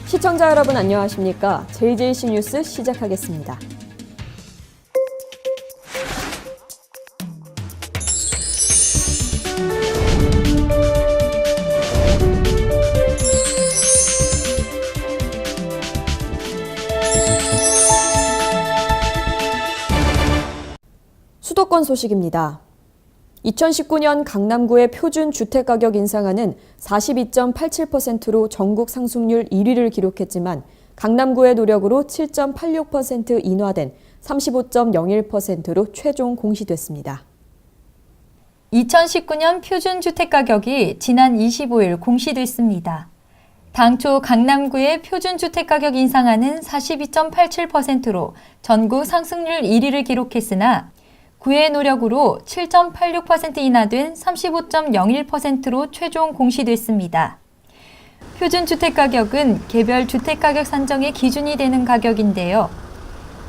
시청자 여러분 안녕하십니까? JJC 뉴스 시작하겠습니다. 수도권 소식입니다. 2019년 강남구의 표준 주택가격 인상안은 42.87%로 전국 상승률 1위를 기록했지만 강남구의 노력으로 7.86% 인하된 35.01%로 최종 공시됐습니다. 2019년 표준 주택가격이 지난 25일 공시됐습니다. 당초 강남구의 표준 주택가격 인상안은 42.87%로 전국 상승률 1위를 기록했으나 구의 노력으로 7.86% 인하된 35.01%로 최종 공시됐습니다. 표준 주택가격은 개별 주택가격 산정의 기준이 되는 가격인데요.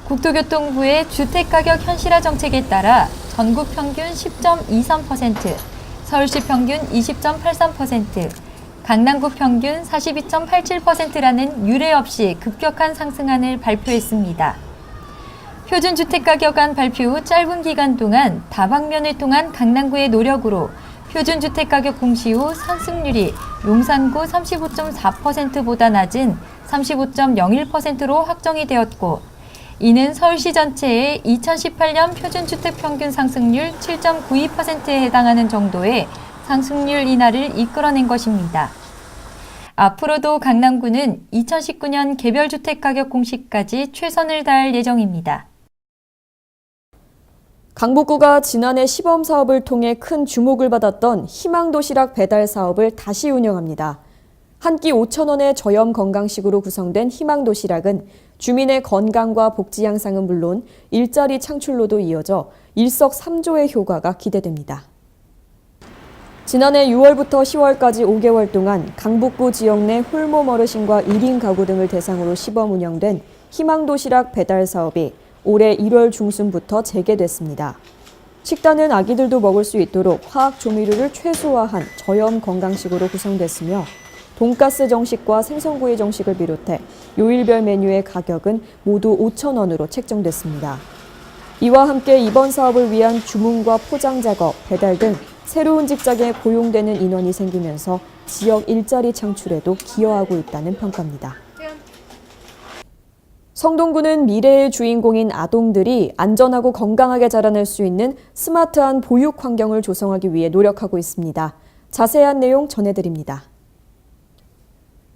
국토교통부의 주택가격 현실화 정책에 따라 전국 평균 10.23%, 서울시 평균 20.83%, 강남구 평균 42.87%라는 유례 없이 급격한 상승안을 발표했습니다. 표준주택가격안 발표 후 짧은 기간 동안 다방면을 통한 강남구의 노력으로 표준주택가격 공시 후 상승률이 용산구 35.4%보다 낮은 35.01%로 확정이 되었고, 이는 서울시 전체의 2018년 표준주택 평균 상승률 7.92%에 해당하는 정도의 상승률 인하를 이끌어낸 것입니다. 앞으로도 강남구는 2019년 개별주택가격 공시까지 최선을 다할 예정입니다. 강북구가 지난해 시범 사업을 통해 큰 주목을 받았던 희망도시락 배달 사업을 다시 운영합니다. 한 끼 5,000원의 저염 건강식으로 구성된 희망도시락은 주민의 건강과 복지 향상은 물론 일자리 창출로도 이어져 일석삼조의 효과가 기대됩니다. 지난해 6월부터 10월까지 5개월 동안 강북구 지역 내 홀몸 어르신과 1인 가구 등을 대상으로 시범 운영된 희망도시락 배달 사업이 올해 1월 중순부터 재개됐습니다. 식단은 아기들도 먹을 수 있도록 화학 조미료를 최소화한 저염 건강식으로 구성됐으며 돈가스 정식과 생선구이 정식을 비롯해 요일별 메뉴의 가격은 모두 5,000원으로 책정됐습니다. 이와 함께 이번 사업을 위한 주문과 포장 작업, 배달 등 새로운 직장에 고용되는 인원이 생기면서 지역 일자리 창출에도 기여하고 있다는 평가입니다. 성동구는 미래의 주인공인 아동들이 안전하고 건강하게 자라날 수 있는 스마트한 보육 환경을 조성하기 위해 노력하고 있습니다. 자세한 내용 전해드립니다.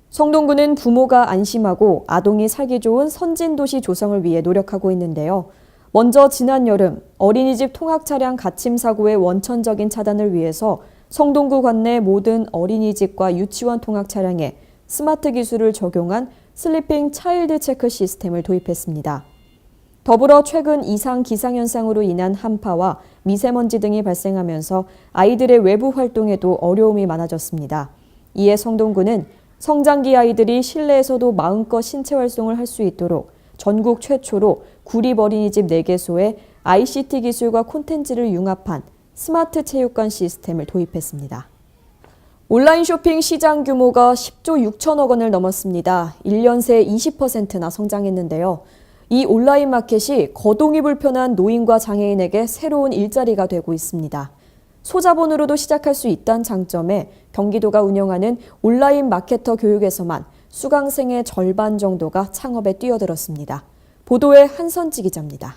성동구는 부모가 안심하고 아동이 살기 좋은 선진도시 조성을 위해 노력하고 있는데요. 먼저 지난 여름 어린이집 통학 차량 갓침 사고의 원천적인 차단을 위해서 성동구 관내 모든 어린이집과 유치원 통학 차량에 스마트 기술을 적용한 슬리핑 차일드 체크 시스템을 도입했습니다. 더불어 최근 이상 기상현상으로 인한 한파와 미세먼지 등이 발생하면서 아이들의 외부 활동에도 어려움이 많아졌습니다. 이에 성동구는 성장기 아이들이 실내에서도 마음껏 신체 활동을 할 수 있도록 전국 최초로 구립 어린이집 4개소에 ICT 기술과 콘텐츠를 융합한 스마트 체육관 시스템을 도입했습니다. 온라인 쇼핑 시장 규모가 10조 6천억 원을 넘었습니다. 1년 새 20%나 성장했는데요. 이 온라인 마켓이 거동이 불편한 노인과 장애인에게 새로운 일자리가 되고 있습니다. 소자본으로도 시작할 수 있다는 장점에 경기도가 운영하는 온라인 마케터 교육에서만 수강생의 절반 정도가 창업에 뛰어들었습니다. 보도에 한선지 기자입니다.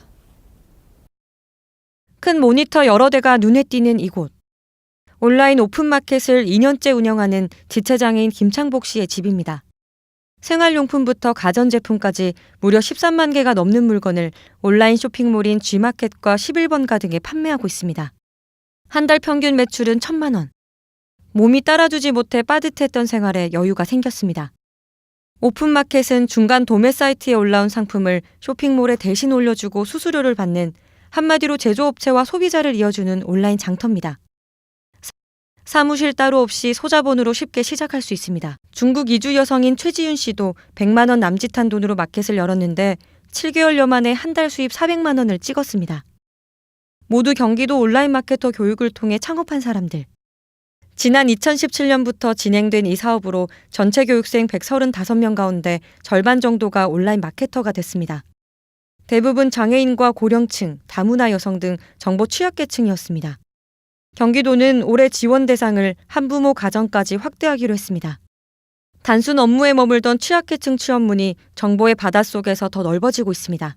큰 모니터 여러 대가 눈에 띄는 이곳. 온라인 오픈마켓을 2년째 운영하는 지체장애인 김창복 씨의 집입니다. 생활용품부터 가전제품까지 무려 13만 개가 넘는 물건을 온라인 쇼핑몰인 G마켓과 11번가 등에 판매하고 있습니다. 한 달 평균 매출은 1,000만 원. 몸이 따라주지 못해 빠듯했던 생활에 여유가 생겼습니다. 오픈마켓은 중간 도매 사이트에 올라온 상품을 쇼핑몰에 대신 올려주고 수수료를 받는 한마디로 제조업체와 소비자를 이어주는 온라인 장터입니다. 사무실 따로 없이 소자본으로 쉽게 시작할 수 있습니다. 중국 이주 여성인 최지윤 씨도 100만 원 남짓한 돈으로 마켓을 열었는데 7개월여 만에 한 달 수입 400만 원을 찍었습니다. 모두 경기도 온라인 마케터 교육을 통해 창업한 사람들. 지난 2017년부터 진행된 이 사업으로 전체 교육생 135명 가운데 절반 정도가 온라인 마케터가 됐습니다. 대부분 장애인과 고령층, 다문화 여성 등 정보 취약계층이었습니다. 경기도는 올해 지원 대상을 한부모 가정까지 확대하기로 했습니다. 단순 업무에 머물던 취약계층 취업문이 정보의 바닷속에서 더 넓어지고 있습니다.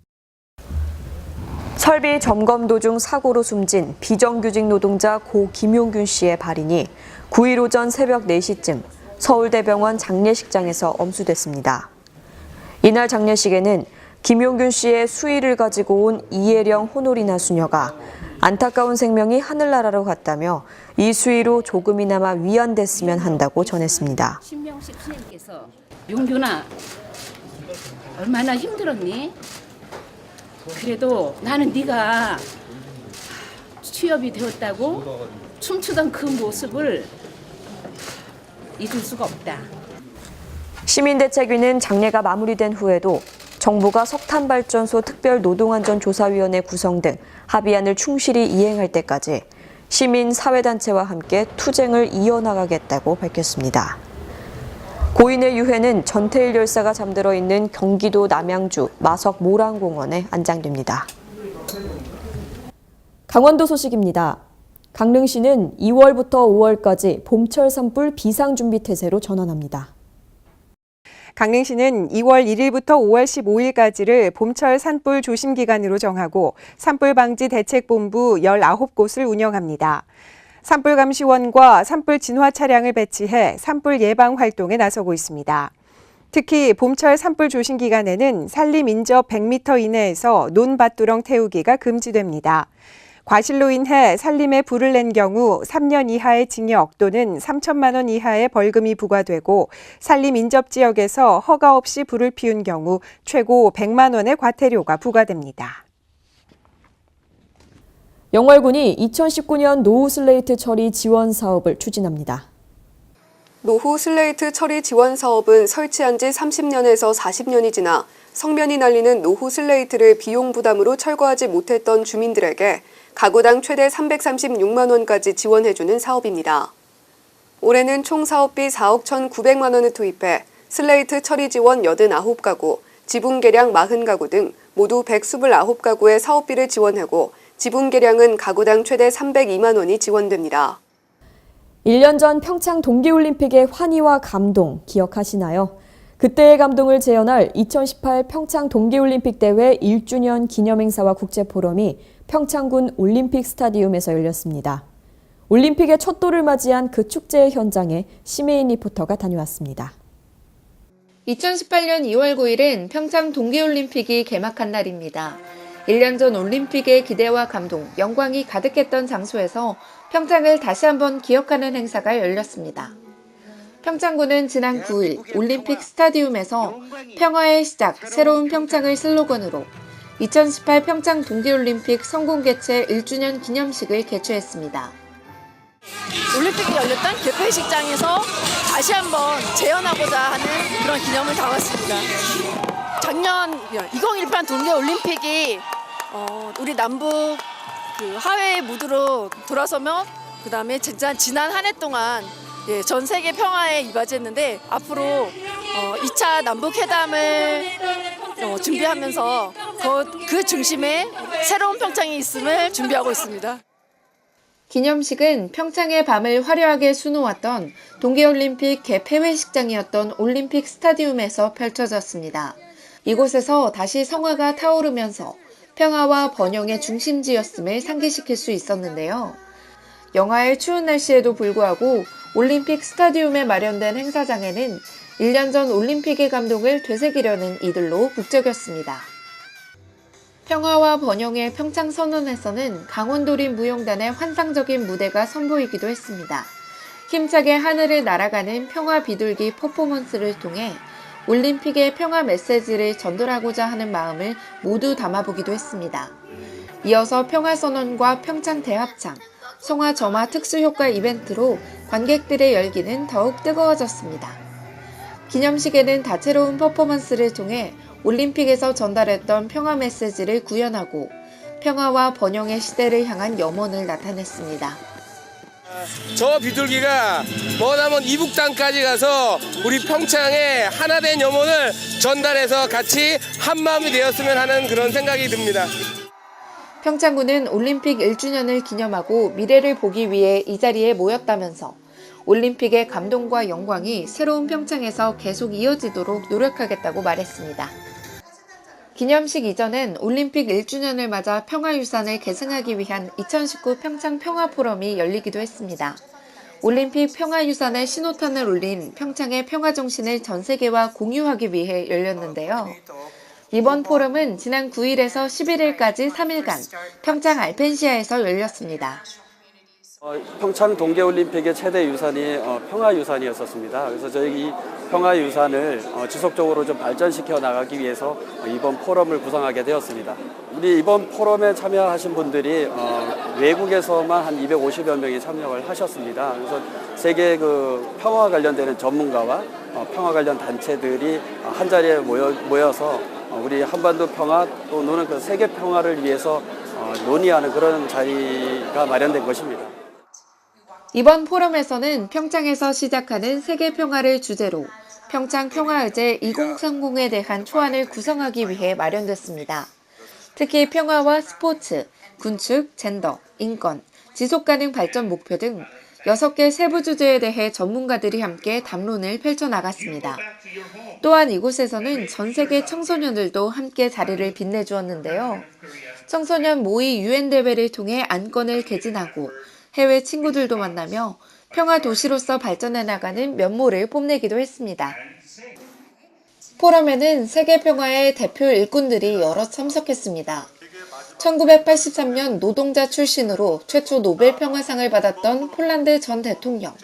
설비 점검 도중 사고로 숨진 비정규직 노동자 고 김용균 씨의 발인이 9일 오전 새벽 4시쯤 서울대병원 장례식장에서 엄수됐습니다. 이날 장례식에는 김용균 씨의 수의를 가지고 온 이혜령 호노리나 수녀가 안타까운 생명이 하늘나라로 갔다며 이 수의로 조금이나마 위안됐으면 한다고 전했습니다. 신명식 선생님께서 용균아 얼마나 힘들었니? 그래도 나는 네가 취업이 되었다고 춤추던 그 모습을 잊을 수가 없다. 시민대책위는 장례가 마무리된 후에도 정부가 석탄발전소 특별노동안전조사위원회 구성 등 합의안을 충실히 이행할 때까지 시민 사회단체와 함께 투쟁을 이어나가겠다고 밝혔습니다. 고인의 유해는 전태일 열사가 잠들어 있는 경기도 남양주 마석 모란공원에 안장됩니다. 강원도 소식입니다. 강릉시는 2월부터 5월까지 봄철 산불 비상준비태세로 전환합니다. 강릉시는 2월 1일부터 5월 15일까지를 봄철 산불 조심 기간으로 정하고 산불 방지 대책본부 19곳을 운영합니다. 산불 감시원과 산불 진화 차량을 배치해 산불 예방 활동에 나서고 있습니다. 특히 봄철 산불 조심 기간에는 산림 인접 100m 이내에서 논밭두렁 태우기가 금지됩니다. 과실로 인해 산림에 불을 낸 경우 3년 이하의 징역 또는 3천만 원 이하의 벌금이 부과되고 산림 인접 지역에서 허가 없이 불을 피운 경우 최고 100만 원의 과태료가 부과됩니다. 영월군이 2019년 노후 슬레이트 처리 지원 사업을 추진합니다. 노후 슬레이트 처리 지원 사업은 설치한 지 30년에서 40년이 지나 성면이 날리는 노후 슬레이트를 비용 부담으로 철거하지 못했던 주민들에게 가구당 최대 336만 원까지 지원해주는 사업입니다. 올해는 총 사업비 4억 1,900만 원을 투입해 슬레이트 처리 지원 89가구, 지분 개량 40가구 등 모두 129가구의 사업비를 지원하고 지분 개량은 가구당 최대 302만 원이 지원됩니다. 1년 전 평창 동계올림픽의 환희와 감동 기억하시나요? 그때의 감동을 재현할 2018 평창 동계올림픽 대회 1주년 기념행사와 국제포럼이 평창군 올림픽 스타디움에서 열렸습니다. 올림픽의 첫 돌을 맞이한 그 축제의 현장에 심혜인 리포터가 다녀왔습니다. 2018년 2월 9일은 평창 동계올림픽이 개막한 날입니다. 1년 전 올림픽의 기대와 감동, 영광이 가득했던 장소에서 평창을 다시 한번 기억하는 행사가 열렸습니다. 평창군은 지난 9일 올림픽 스타디움에서 평화의 시작, 새로운 평창을 슬로건으로 2018 평창 동계올림픽 성공 개최 1주년 기념식을 개최했습니다. 올림픽이 열렸던 개폐식장에서 다시 한번 재현하고자 하는 그런 기념을 담았습니다. 작년 2018 동계올림픽이 우리 남북 화해의 무드로 돌아서며 그다음에 진짜 지난 한 해 동안 전 세계 평화에 이바지했는데 앞으로 2차 남북회담을 준비하면서 그 중심에 새로운 평창이 있음을 준비하고 있습니다. 기념식은 평창의 밤을 화려하게 수놓았던 동계올림픽 개폐회식장이었던 올림픽 스타디움에서 펼쳐졌습니다. 이곳에서 다시 성화가 타오르면서 평화와 번영의 중심지였음을 상기시킬 수 있었는데요. 영하의 추운 날씨에도 불구하고 올림픽 스타디움에 마련된 행사장에는 1년 전 올림픽의 감동을 되새기려는 이들로 북적였습니다. 평화와 번영의 평창선언에서는 강원도립 무용단의 환상적인 무대가 선보이기도 했습니다. 힘차게 하늘을 날아가는 평화 비둘기 퍼포먼스를 통해 올림픽의 평화 메시지를 전달하고자 하는 마음을 모두 담아보기도 했습니다. 이어서 평화선언과 평창 대합창, 성화 점화 특수효과 이벤트로 관객들의 열기는 더욱 뜨거워졌습니다. 기념식에는 다채로운 퍼포먼스를 통해 올림픽에서 전달했던 평화 메시지를 구현하고 평화와 번영의 시대를 향한 염원을 나타냈습니다. 저 비둘기가 머나먼 이북 땅까지 가서 우리 평창에 하나된 염원을 전달해서 같이 한마음이 되었으면 하는 그런 생각이 듭니다. 평창군은 올림픽 1주년을 기념하고 미래를 보기 위해 이 자리에 모였다면서 올림픽의 감동과 영광이 새로운 평창에서 계속 이어지도록 노력하겠다고 말했습니다. 기념식 이전엔 올림픽 1주년을 맞아 평화유산을 계승하기 위한 2019 평창 평화포럼이 열리기도 했습니다. 올림픽 평화유산의 신호탄을 올린 평창의 평화정신을 전 세계와 공유하기 위해 열렸는데요. 이번 포럼은 지난 9일에서 11일까지 3일간 평창 알펜시아에서 열렸습니다. 평창 동계올림픽의 최대 유산이 평화유산이었습니다. 그래서 저희 이 평화유산을 지속적으로 좀 발전시켜 나가기 위해서 이번 포럼을 구성하게 되었습니다. 우리 이번 포럼에 참여하신 분들이 외국에서만 한 250여 명이 참여를 하셨습니다. 그래서 세계 그 평화 관련되는 전문가와 평화 관련 단체들이 한 자리에 모여서 우리 한반도 평화 또는 그 세계 평화를 위해서 논의하는 그런 자리가 마련된 것입니다. 이번 포럼에서는 평창에서 시작하는 세계 평화를 주제로 평창 평화의제 2030에 대한 초안을 구성하기 위해 마련됐습니다. 특히 평화와 스포츠, 군축, 젠더, 인권, 지속가능 발전 목표 등 6개 세부 주제에 대해 전문가들이 함께 담론을 펼쳐나갔습니다. 또한 이곳에서는 전 세계 청소년들도 함께 자리를 빛내주었는데요. 청소년 모의 UN 대회를 통해 안건을 개진하고 해외 친구들도 만나며 평화 도시로서 발전해 나가는 면모를 뽐내기도 했습니다. 포럼에는 세계 평화의 대표 일꾼들이 여럿 참석했습니다. 1983년 노동자 출신으로 최초 노벨 평화상을 받았던 폴란드 전 대통령,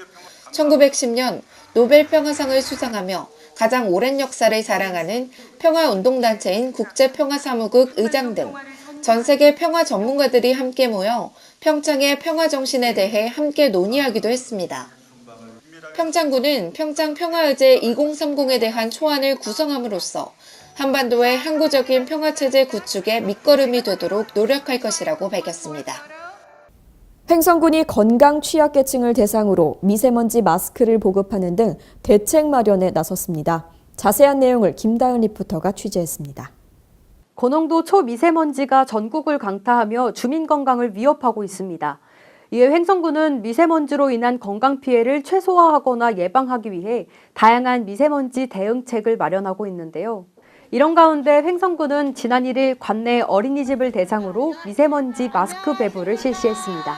1910년 노벨 평화상을 수상하며 가장 오랜 역사를 자랑하는 평화운동단체인 국제평화사무국 의장 등 전 세계 평화 전문가들이 함께 모여 평창의 평화 정신에 대해 함께 논의하기도 했습니다. 평창군은 평창 평화의제 2030에 대한 초안을 구성함으로써 한반도의 항구적인 평화체제 구축의 밑거름이 되도록 노력할 것이라고 밝혔습니다. 횡성군이 건강 취약계층을 대상으로 미세먼지 마스크를 보급하는 등 대책 마련에 나섰습니다. 자세한 내용을 김다은 리포터가 취재했습니다. 고농도 초미세먼지가 전국을 강타하며 주민 건강을 위협하고 있습니다. 이에 횡성군은 미세먼지로 인한 건강 피해를 최소화하거나 예방하기 위해 다양한 미세먼지 대응책을 마련하고 있는데요. 이런 가운데 횡성군은 지난 1일 관내 어린이집을 대상으로 미세먼지 마스크 배부를 실시했습니다.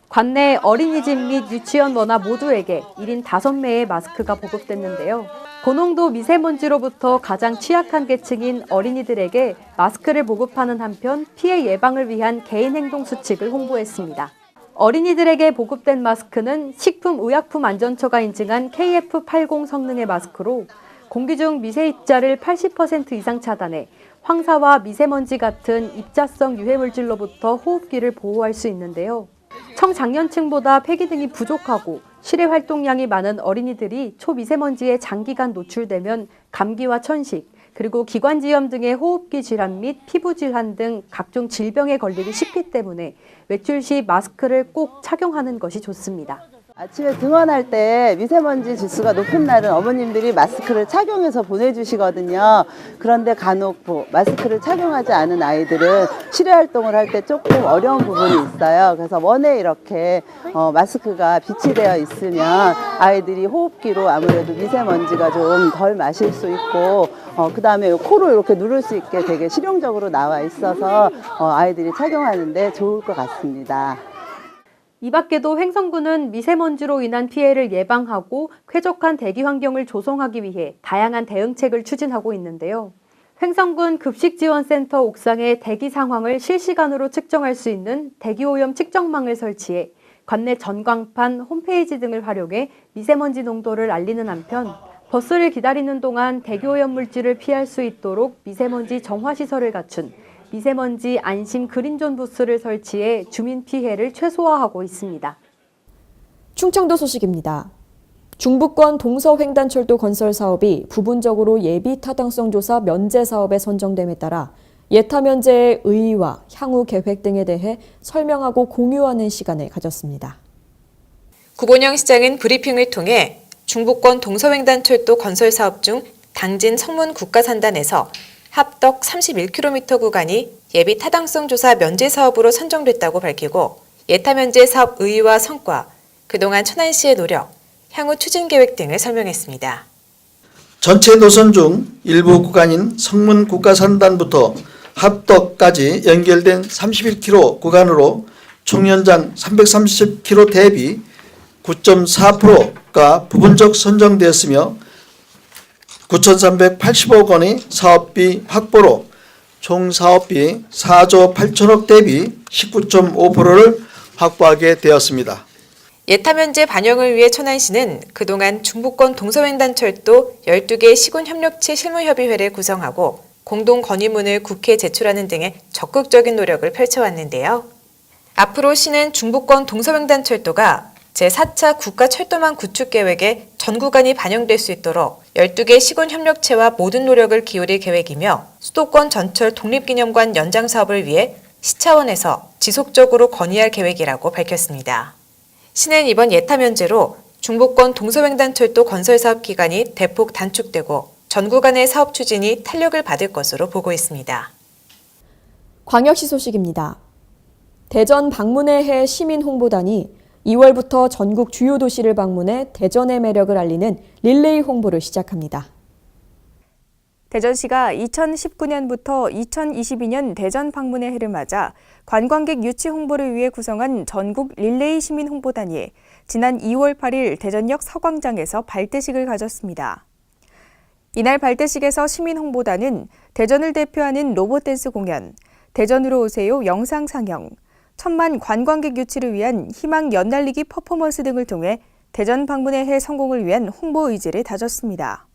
관내 어린이집 및 유치원 원화 모두에게 1인 5매의 마스크가 보급됐는데요. 고농도 미세먼지로부터 가장 취약한 계층인 어린이들에게 마스크를 보급하는 한편 피해 예방을 위한 개인 행동 수칙을 홍보했습니다. 어린이들에게 보급된 마스크는 식품의약품안전처가 인증한 KF80 성능의 마스크로 공기 중 미세 입자를 80% 이상 차단해 황사와 미세먼지 같은 입자성 유해물질로부터 호흡기를 보호할 수 있는데요. 청장년층보다 폐기 등이 부족하고 실외 활동량이 많은 어린이들이 초미세먼지에 장기간 노출되면 감기와 천식, 그리고 기관지염 등의 호흡기 질환 및 피부 질환 등 각종 질병에 걸리기 쉽기 때문에 외출 시 마스크를 꼭 착용하는 것이 좋습니다. 아침에 등원할 때 미세먼지 지수가 높은 날은 어머님들이 마스크를 착용해서 보내주시거든요. 그런데 간혹 마스크를 착용하지 않은 아이들은 실외 활동을 할 때 조금 어려운 부분이 있어요. 그래서 원에 이렇게 마스크가 비치되어 있으면 아이들이 호흡기로 아무래도 미세먼지가 좀 덜 마실 수 있고 그 다음에 코로 이렇게 누를 수 있게 되게 실용적으로 나와 있어서 아이들이 착용하는데 좋을 것 같습니다. 이 밖에도 횡성군은 미세먼지로 인한 피해를 예방하고 쾌적한 대기 환경을 조성하기 위해 다양한 대응책을 추진하고 있는데요. 횡성군 급식지원센터 옥상에 대기 상황을 실시간으로 측정할 수 있는 대기오염 측정망을 설치해 관내 전광판, 홈페이지 등을 활용해 미세먼지 농도를 알리는 한편 버스를 기다리는 동안 대기오염 물질을 피할 수 있도록 미세먼지 정화시설을 갖춘 미세먼지 안심 그린존 부스를 설치해 주민 피해를 최소화하고 있습니다. 충청도 소식입니다. 중부권 동서횡단철도 건설 사업이 부분적으로 예비 타당성 조사 면제 사업에 선정됨에 따라 예타 면제의 의의와 향후 계획 등에 대해 설명하고 공유하는 시간을 가졌습니다. 구본영 시장은 브리핑을 통해 중부권 동서횡단철도 건설 사업 중 당진 성문 국가산단에서 합덕 31km 구간이 예비 타당성 조사 면제 사업으로 선정됐다고 밝히고 예타 면제 사업 의의와 성과, 그동안 천안시의 노력, 향후 추진 계획 등을 설명했습니다. 전체 노선 중 일부 구간인 성문 국가산단부터 합덕까지 연결된 31km 구간으로 총 연장 330km 대비 9.4%가 부분적 선정되었으며 9,380억 원의 사업비 확보로 총 사업비 4조 8천억 대비 19.5%를 확보하게 되었습니다. 예타 면제 반영을 위해 천안시는 그동안 중부권 동서횡단철도 12개 시군협력체 실무협의회를 구성하고 공동 건의문을 국회에 제출하는 등의 적극적인 노력을 펼쳐왔는데요. 앞으로 시는 중부권 동서횡단철도가 제4차 국가철도망 구축 계획에 전 구간이 반영될 수 있도록 12개 시군협력체와 모든 노력을 기울일 계획이며 수도권 전철 독립기념관 연장 사업을 위해 시 차원에서 지속적으로 건의할 계획이라고 밝혔습니다. 시는 이번 예타 면제로 중부권 동서횡단철도 건설 사업 기간이 대폭 단축되고 전 구간의 사업 추진이 탄력을 받을 것으로 보고 있습니다. 광역시 소식입니다. 대전 방문의 해 시민 홍보단이 2월부터 전국 주요 도시를 방문해 대전의 매력을 알리는 릴레이 홍보를 시작합니다. 대전시가 2019년부터 2022년 대전 방문의 해를 맞아 관광객 유치 홍보를 위해 구성한 전국 릴레이 시민 홍보단이 지난 2월 8일 대전역 서광장에서 발대식을 가졌습니다. 이날 발대식에서 시민 홍보단은 대전을 대표하는 로봇 댄스 공연, 대전으로 오세요 영상 상영, 1000만 관광객 유치를 위한 희망 연날리기 퍼포먼스 등을 통해 대전 방문의 해 성공을 위한 홍보 의지를 다졌습니다.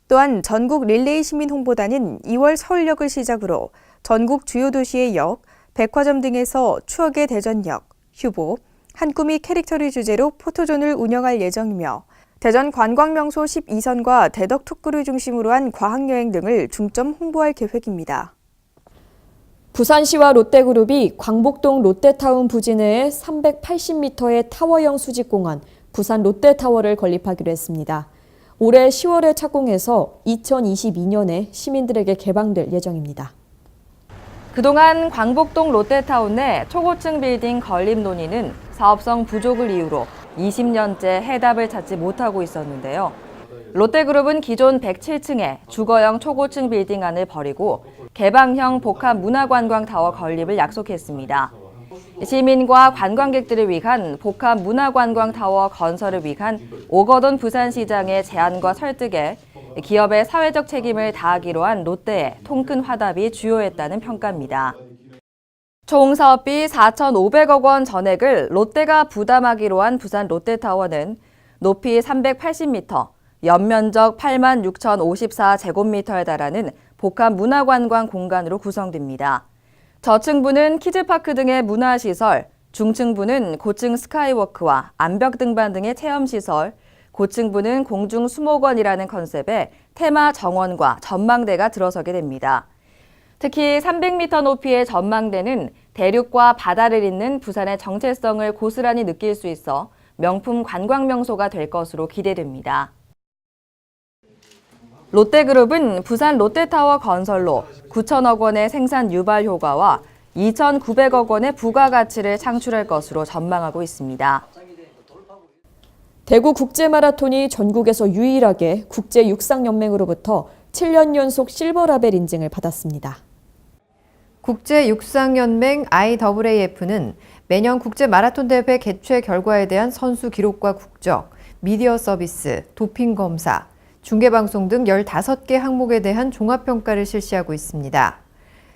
또한 전국 릴레이 시민 홍보단은 2월 서울역을 시작으로 전국 주요 도시의 역, 백화점 등에서 추억의 대전역, 휴보, 한 꿈이 캐릭터를 주제로 포토존을 운영할 예정이며 대전 관광명소 12선과 대덕 특구를 중심으로 한 과학여행 등을 중점 홍보할 계획입니다. 부산시와 롯데그룹이 광복동 롯데타운 부지 내에 380m의 타워형 수직공원 부산 롯데타워를 건립하기로 했습니다. 올해 10월에 착공해서 2022년에 시민들에게 개방될 예정입니다. 그동안 광복동 롯데타운 내 초고층 빌딩 건립 논의는 사업성 부족을 이유로 20년째 해답을 찾지 못하고 있었는데요. 롯데그룹은 기존 107층의 주거형 초고층 빌딩안을 버리고 개방형 복합 문화관광타워 건립을 약속했습니다. 시민과 관광객들을 위한 복합 문화관광타워 건설을 위한 오거돈 부산시장의 제안과 설득에 기업의 사회적 책임을 다하기로 한 롯데의 통큰 화답이 주요했다는 평가입니다. 총 사업비 4,500억 원 전액을 롯데가 부담하기로 한 부산 롯데타워는 높이 380m, 연면적 86,054제곱미터에 달하는 복합 문화관광 공간으로 구성됩니다. 저층부는 키즈파크 등의 문화시설, 중층부는 고층 스카이워크와 암벽 등반 등의 체험시설, 고층부는 공중 수목원이라는 컨셉의 테마 정원과 전망대가 들어서게 됩니다. 특히 300m 높이의 전망대는 대륙과 바다를 잇는 부산의 정체성을 고스란히 느낄 수 있어 명품 관광명소가 될 것으로 기대됩니다. 롯데그룹은 부산 롯데타워 건설로 9천억 원의 생산 유발 효과와 2,900억 원의 부가가치를 창출할 것으로 전망하고 있습니다. 대구 국제마라톤이 전국에서 유일하게 국제육상연맹으로부터 7년 연속 실버라벨 인증을 받았습니다. 국제육상연맹 IAAF는 매년 국제마라톤 대회 개최 결과에 대한 선수 기록과 국적, 미디어 서비스, 도핑 검사, 중계방송 등 15개 항목에 대한 종합평가를 실시하고 있습니다.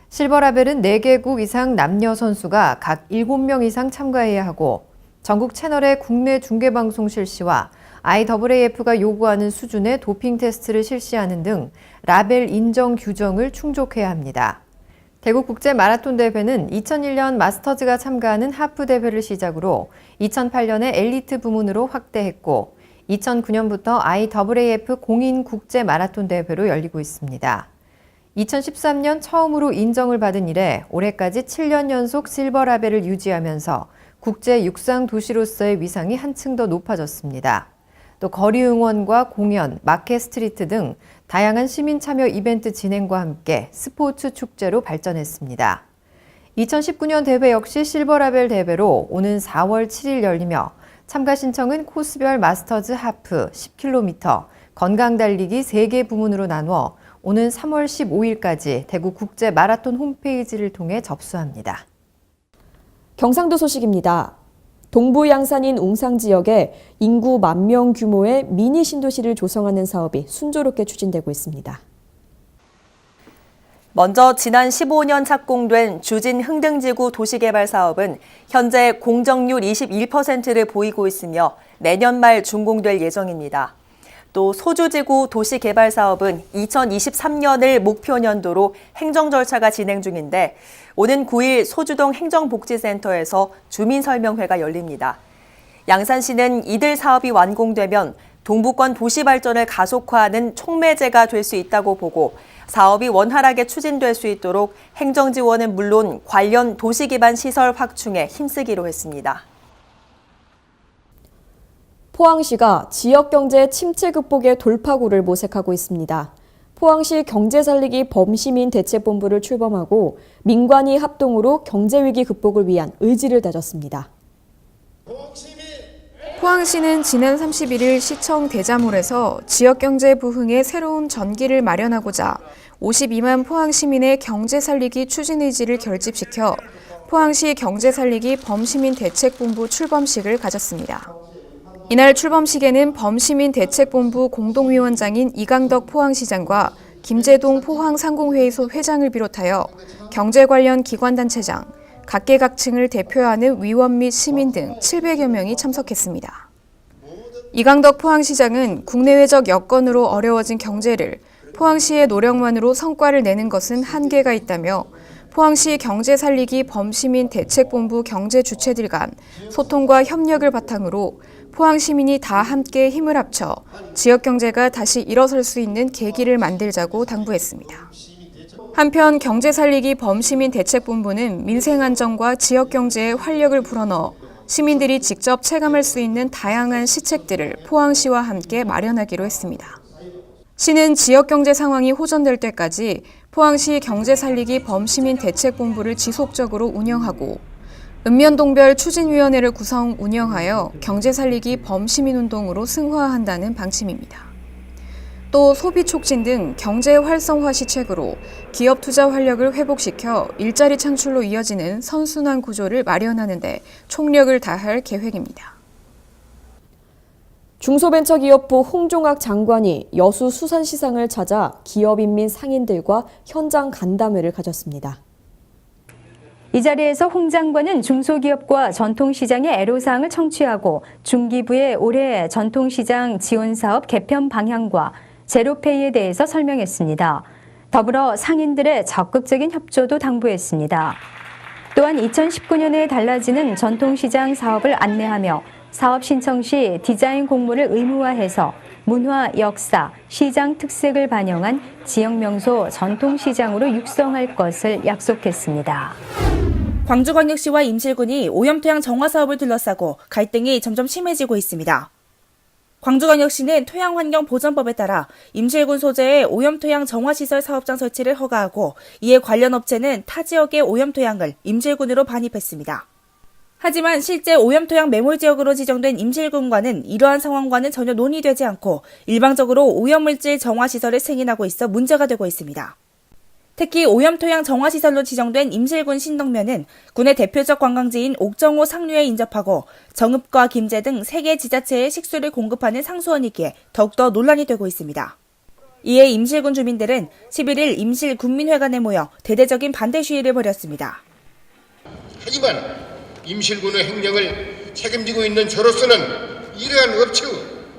실버라벨은 4개국 이상 남녀 선수가 각 7명 이상 참가해야 하고 전국 채널의 국내 중계방송 실시와 IAAF가 요구하는 수준의 도핑 테스트를 실시하는 등 라벨 인정 규정을 충족해야 합니다. 대구 국제마라톤 대회는 2001년 마스터즈가 참가하는 하프 대회를 시작으로 2008년에 엘리트 부문으로 확대했고 2009년부터 IAAF 공인 국제마라톤 대회로 열리고 있습니다. 2013년 처음으로 인정을 받은 이래 올해까지 7년 연속 실버 라벨을 유지하면서 국제 육상 도시로서의 위상이 한층 더 높아졌습니다. 또 거리 응원과 공연, 마켓 스트리트 등 다양한 시민 참여 이벤트 진행과 함께 스포츠 축제로 발전했습니다. 2019년 대회 역시 실버라벨 대회로 오는 4월 7일 열리며 참가 신청은 코스별 마스터즈 하프 10km, 건강 달리기 3개 부문으로 나누어 오는 3월 15일까지 대구 국제 마라톤 홈페이지를 통해 접수합니다. 경상도 소식입니다. 동부 양산인 웅상 지역에 인구 10,000명 규모의 미니 신도시를 조성하는 사업이 순조롭게 추진되고 있습니다. 먼저 지난 15년 착공된 주진 흥등지구 도시개발 사업은 현재 공정률 21%를 보이고 있으며 내년 말 준공될 예정입니다. 또 소주지구 도시개발 사업은 2023년을 목표 년도로 행정 절차가 진행 중인데 오는 9일 소주동 행정복지센터에서 주민설명회가 열립니다. 양산시는 이들 사업이 완공되면 동부권 도시 발전을 가속화하는 촉매제가 될 수 있다고 보고 사업이 원활하게 추진될 수 있도록 행정 지원은 물론 관련 도시 기반 시설 확충에 힘쓰기로 했습니다. 포항시가 지역경제 침체 극복의 돌파구를 모색하고 있습니다. 포항시 경제살리기 범시민 대책본부를 출범하고 민관이 합동으로 경제위기 극복을 위한 의지를 다졌습니다. 포항시는 지난 31일 시청 대자몰에서 지역경제 부흥의 새로운 전기를 마련하고자 52만 포항시민의 경제살리기 추진 의지를 결집시켜 포항시 경제살리기 범시민 대책본부 출범식을 가졌습니다. 이날 출범식에는 범시민 대책본부 공동위원장인 이강덕 포항시장과 김재동 포항상공회의소 회장을 비롯하여 경제 관련 기관단체장, 각계각층을 대표하는 위원 및 시민 등 700여 명이 참석했습니다. 이강덕 포항시장은 국내외적 여건으로 어려워진 경제를 포항시의 노력만으로 성과를 내는 것은 한계가 있다며 포항시 경제살리기 범시민 대책본부 경제 주체들 간 소통과 협력을 바탕으로 포항시민이 다 함께 힘을 합쳐 지역경제가 다시 일어설 수 있는 계기를 만들자고 당부했습니다. 한편 경제살리기 범시민 대책본부는 민생안정과 지역경제에 활력을 불어넣어 시민들이 직접 체감할 수 있는 다양한 시책들을 포항시와 함께 마련하기로 했습니다. 시는 지역경제 상황이 호전될 때까지 포항시 경제살리기 범시민 대책본부를 지속적으로 운영하고 읍면동별 추진위원회를 구성 운영하여 경제살리기 범시민운동으로 승화한다는 방침입니다. 또 소비 촉진 등 경제 활성화 시책으로 기업 투자 활력을 회복시켜 일자리 창출로 이어지는 선순환 구조를 마련하는 데 총력을 다할 계획입니다. 중소벤처기업부 홍종학 장관이 여수 수산시장을 찾아 기업인 및 상인들과 현장 간담회를 가졌습니다. 이 자리에서 홍 장관은 중소기업과 전통시장의 애로사항을 청취하고 중기부의 올해 전통시장 지원사업 개편 방향과 제로페이에 대해서 설명했습니다. 더불어 상인들의 적극적인 협조도 당부했습니다. 또한 2019년에 달라지는 전통시장 사업을 안내하며 사업 신청 시 디자인 공모를 의무화해서 문화, 역사, 시장 특색을 반영한 지역명소 전통시장으로 육성할 것을 약속했습니다. 광주광역시와 임실군이 오염토양 정화 사업을 둘러싸고 갈등이 점점 심해지고 있습니다. 광주광역시는 토양환경보전법에 따라 임실군 소재의 오염토양 정화시설 사업장 설치를 허가하고 이에 관련 업체는 타 지역의 오염토양을 임실군으로 반입했습니다. 하지만 실제 오염토양 매몰지역으로 지정된 임실군과는 이러한 상황과는 전혀 논의되지 않고 일방적으로 오염물질 정화시설을 승인하고 있어 문제가 되고 있습니다. 특히 오염토양 정화시설로 지정된 임실군 신덕면은 군의 대표적 관광지인 옥정호 상류에 인접하고 정읍과 김제 등 3개 지자체에 식수를 공급하는 상수원이기에 더욱더 논란이 되고 있습니다. 이에 임실군 주민들은 11일 임실군민회관에 모여 대대적인 반대 시위를 벌였습니다. 하지만 임실군의 행령을 책임지고 있는 저로서는 이러한 업체의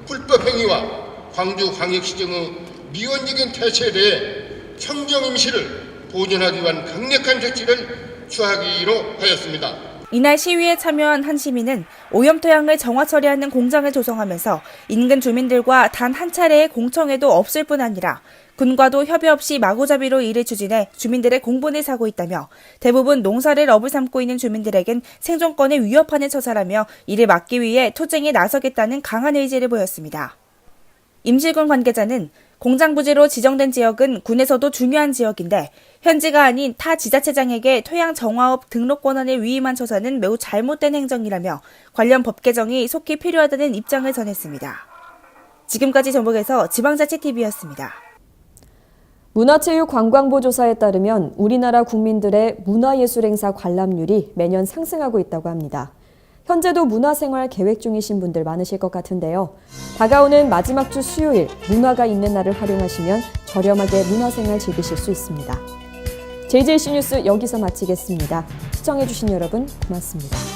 불법 행위와 광주광역시정의 미온적인 태세에 대해 청정 임시를 보존하기 위한 강력한 조치를 취하기로 하였습니다. 이날 시위에 참여한 한 시민은 오염토양을 정화 처리하는 공장을 조성하면서 인근 주민들과 단 한 차례의 공청회도 없을 뿐 아니라 군과도 협의 없이 마구잡이로 일을 추진해 주민들의 공분을 사고 있다며 대부분 농사를 업을 삼고 있는 주민들에겐 생존권을 위협하는 처사라며 이를 막기 위해 투쟁에 나서겠다는 강한 의지를 보였습니다. 임실군 관계자는 공장 부지로 지정된 지역은 군에서도 중요한 지역인데 현지가 아닌 타 지자체장에게 토양 정화업 등록 권한을 위임한 처사는 매우 잘못된 행정이라며 관련 법 개정이 속히 필요하다는 입장을 전했습니다. 지금까지 전북에서 지방자치TV였습니다. 문화체육관광부 조사에 따르면 우리나라 국민들의 문화예술 행사 관람률이 매년 상승하고 있다고 합니다. 현재도 문화생활 계획 중이신 분들 많으실 것 같은데요. 다가오는 마지막 주 수요일 문화가 있는 날을 활용하시면 저렴하게 문화생활 즐기실 수 있습니다. JJC 뉴스 여기서 마치겠습니다. 시청해주신 여러분 고맙습니다.